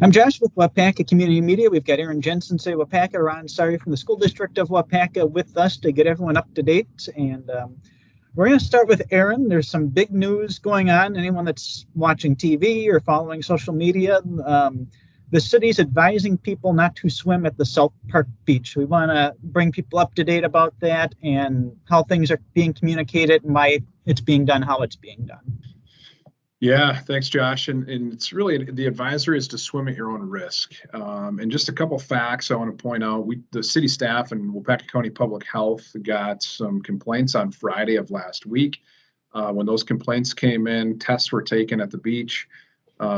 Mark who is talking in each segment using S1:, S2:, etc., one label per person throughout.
S1: I'm Josh with Waupaca Community Media. We've got Aaron Jensen, say Waupaca, Ron Sari from the School District of Waupaca with us to get everyone up to date. And we're going to start with Aaron. There's some big news going on. Anyone that's watching TV or following social media, the city's advising people not to swim at the South Park Beach. We want to bring people up to date about that and how things are being communicated and why it's being done, how it's being done.
S2: Yeah, thanks, Josh. And it's really, the advisory is to swim at your own risk. And just a couple facts I want to point out. The city staff and Waupaca County Public Health got some complaints on Friday of last week. When those complaints came in, tests were taken at the beach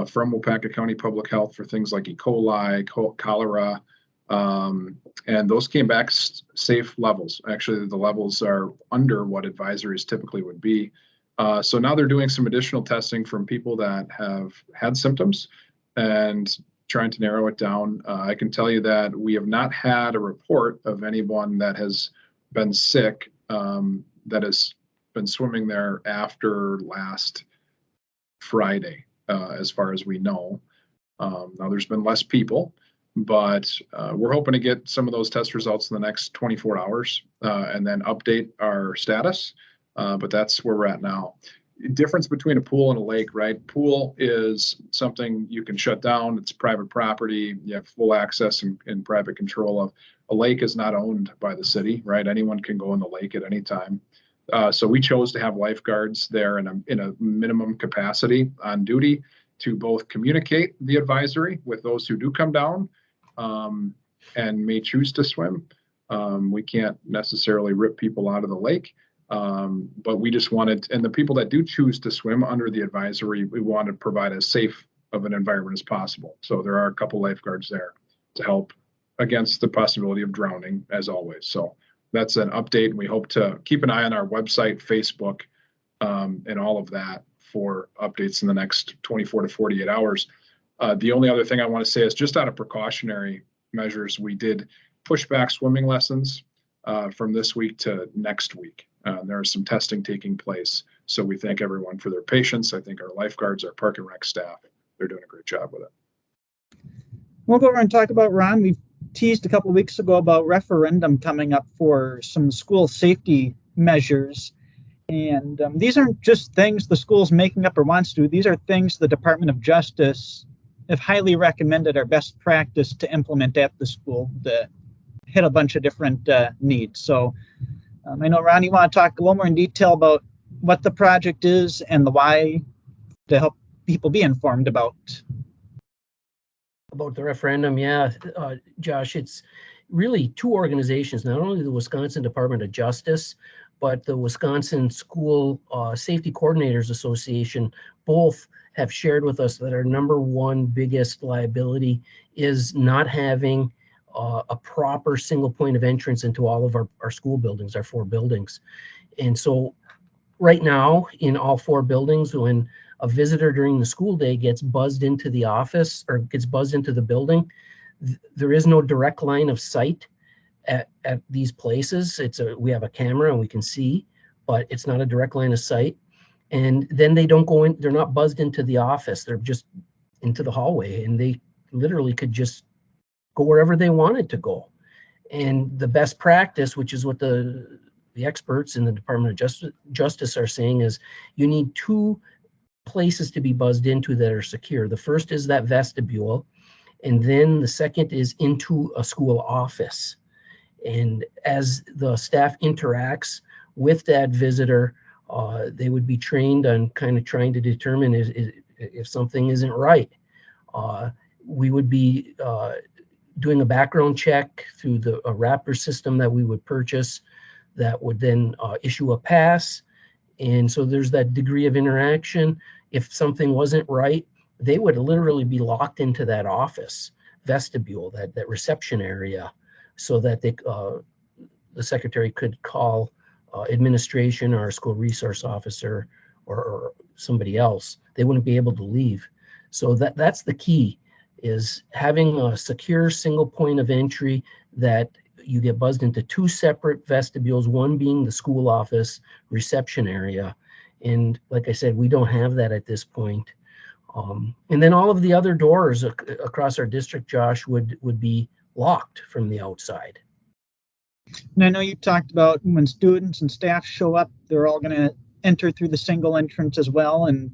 S2: from Waupaca County Public Health for things like E. coli, cholera, and those came back safe levels. Actually, the levels are under what advisories typically would be. So now they're doing some additional testing from people that have had symptoms and trying to narrow it down. I can tell you that we have not had a report of anyone that has been sick that has been swimming there after last Friday, as far as we know. Now there's been less people, but we're hoping to get some of those test results in the next 24 hours and then update our status. But that's where we're at now. Difference between a pool and a lake, right? Pool is something you can shut down. It's private property. You have full access and private control of. A lake is not owned by the city, right? Anyone can go in the lake at any time. So we chose to have lifeguards there in a minimum capacity on duty to both communicate the advisory with those who do come down and may choose to swim. We can't necessarily rip people out of the lake. But we just wanted, and the people that do choose to swim under the advisory, we want to provide as safe of an environment as possible. So there are a couple lifeguards there to help against the possibility of drowning, as always. So that's an update. We hope to keep an eye on our website, Facebook, and all of that for updates in the next 24 to 48 hours. The only other thing I want to say is just out of precautionary measures, we did push back swimming lessons from this week to next week. There is some testing taking place. So we thank everyone for their patience. I think our lifeguards, our park and rec staff, they're doing a great job with it.
S1: We'll go over and talk about, Ron, we've teased a couple of weeks ago about referendum coming up for some school safety measures. And these aren't just things the school's making up or wants to do. These are things the Department of Justice have highly recommended are best practice to implement at the school to hit a bunch of different needs. So I know, Ron, you want to talk a little more in detail about what the project is and the why to help people be informed about
S3: the referendum. Yeah, Josh, it's really two organizations, not only the Wisconsin Department of Justice, but the Wisconsin School Safety Coordinators Association. Both have shared with us that our number one biggest liability is not having a proper single point of entrance into all of our school buildings, our 4 buildings. And so right now in all 4 buildings, when a visitor during the school day gets buzzed into the office or gets buzzed into the building, there is no direct line of sight at these places. We have a camera and we can see, but it's not a direct line of sight. And then they don't go in, they're not buzzed into the office. They're just into the hallway, and they literally could just go wherever they wanted to go. And the best practice, which is what the experts in the Department of Justice are saying, is you need 2 places to be buzzed into that are secure. The first is that vestibule, and then the second is into a school office. And as the staff interacts with that visitor, they would be trained on kind of trying to determine if something isn't right. We would be doing a background check through a Raptor system that we would purchase that would then issue a pass. And so there's that degree of interaction. If something wasn't right, they would literally be locked into that office vestibule, that reception area, so that the secretary could call administration or a school resource officer or somebody else. They wouldn't be able to leave. So that's the key, is having a secure single point of entry that you get buzzed into 2 separate vestibules, one being the school office reception area. And like I said, we don't have that at this point. And then all of the other doors across our district, Josh, would be locked from the outside.
S1: And I know you talked about when students and staff show up, they're all going to enter through the single entrance as well, and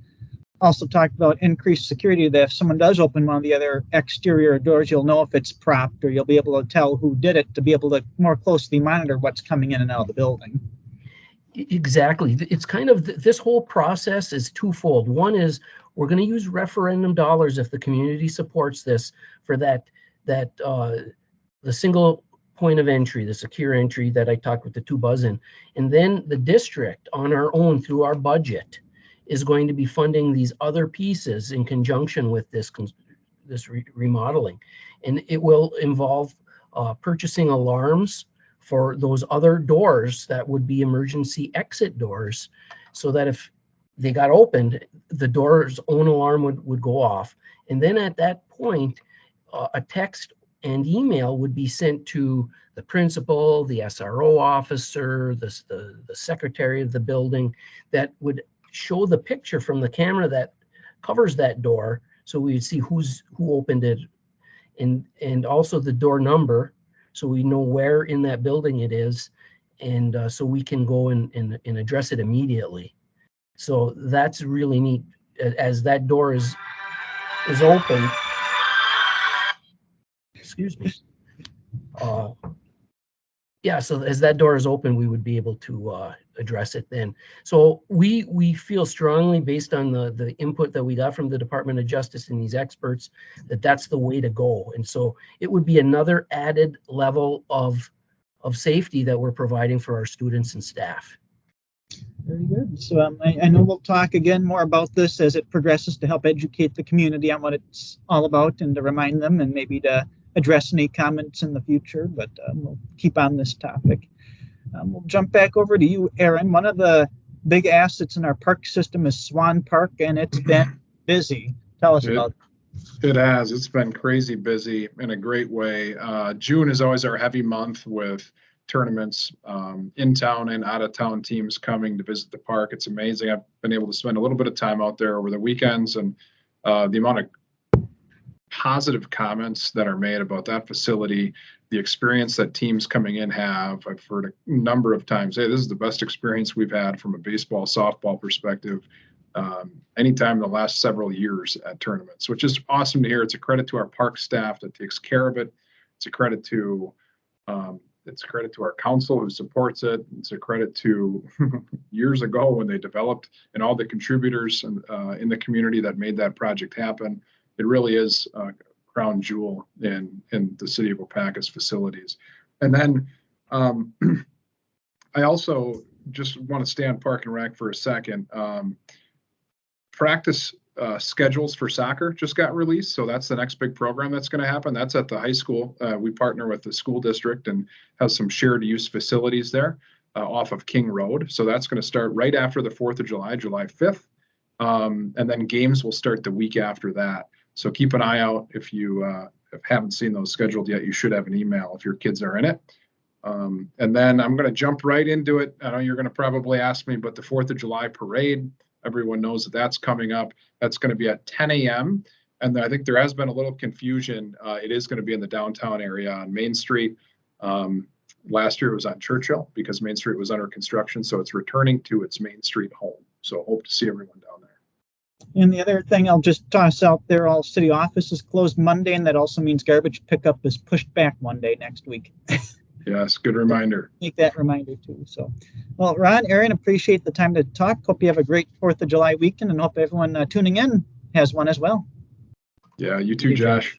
S1: also talked about increased security, that if someone does open one of the other exterior doors, you'll know if it's propped, or you'll be able to tell who did it to be able to more closely monitor what's coming in and out of the building.
S3: Exactly. It's kind of, this whole process is twofold. One is we're going to use referendum dollars if the community supports this for the single point of entry, the secure entry that I talked with the two buzz in. And then the district on our own through our budget is going to be funding these other pieces in conjunction with this remodeling. And it will involve purchasing alarms for those other doors that would be emergency exit doors, so that if they got opened, the door's own alarm would go off. And then at that point, a text and email would be sent to the principal, the SRO officer, the secretary of the building, that would show the picture from the camera that covers that door, so we would see who opened it, and also the door number, so we know where in that building it is, and so we can go and address it immediately. So that's really neat. As that door is open, excuse me. Yeah, so as that door is open, we would be able to address it then. So we feel strongly, based on the input that we got from the Department of Justice and these experts, that that's the way to go. And so it would be another added level of safety that we're providing for our students and staff.
S1: Very good. So I know we'll talk again more about this as it progresses, to help educate the community on what it's all about and to remind them, and maybe to address any comments in the future, but we'll keep on this topic. We'll jump back over to you, Aaron. One of the big assets in our park system is Swan Park, and it's been busy. Tell us about it.
S2: It has. It's been crazy busy in a great way. June is always our heavy month with tournaments, in town and out of town teams coming to visit the park. It's amazing. I've been able to spend a little bit of time out there over the weekends, and the amount of positive comments that are made about that facility, the experience that teams coming in have. I've heard a number of times, hey, this is the best experience we've had from a baseball, softball perspective anytime in the last several years at tournaments, which is awesome to hear. It's a credit to our park staff that takes care of it. It's a credit to our council who supports it. It's a credit to years ago when they developed, and all the contributors in the community that made that project happen. It really is a crown jewel in the city of Waupaca's facilities. And then I also just want to stay on Park and Rec for a second. Practice schedules for soccer just got released. So that's the next big program that's going to happen. That's at the high school. We partner with the school district and have some shared use facilities there off of King Road. So that's going to start right after the 4th of July, July 5th. And then games will start the week after that. So keep an eye out. If you haven't seen those scheduled yet, you should have an email if your kids are in it. And then I'm going to jump right into it. I know you're going to probably ask me, but the 4th of July parade, everyone knows that that's coming up. That's going to be at 10 a.m. And I think there has been a little confusion. It is going to be in the downtown area on Main Street. Last year it was on Churchill because Main Street was under construction. So it's returning to its Main Street home. So hope to see everyone down there.
S1: And the other thing I'll just toss out there, all city offices closed Monday, and that also means garbage pickup is pushed back one day next week.
S2: Yes, good reminder.
S1: Make that reminder too. So, well, Ron, Aaron, appreciate the time to talk. Hope you have a great 4th of July weekend, and hope everyone tuning in has one as well.
S2: Yeah, you too, Josh.